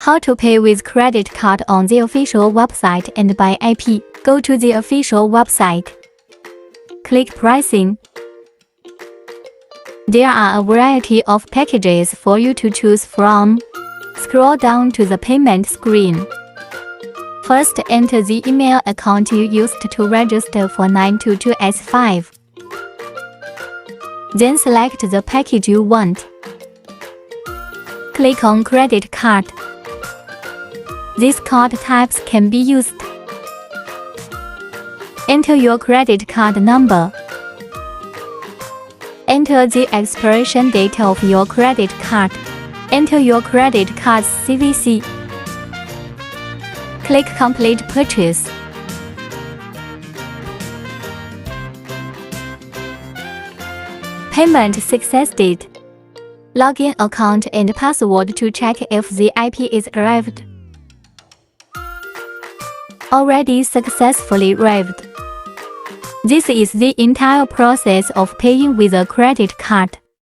How to pay with credit card on the official website and by IP. Go to the official website. Click Pricing. There are a variety of packages for you to choose from. Scroll down to the payment screen. First, enter the email account you used to register for 922S5. Then select the package you want. Click on Credit Card. These card types can be used. Enter your credit card number. Enter the expiration date of your credit card. Enter your credit card's CVC. Click Complete Purchase. Payment succeeded. Login account and password to check if the IP is arrived. Already successfully arrived. This is the entire process of paying with a credit card.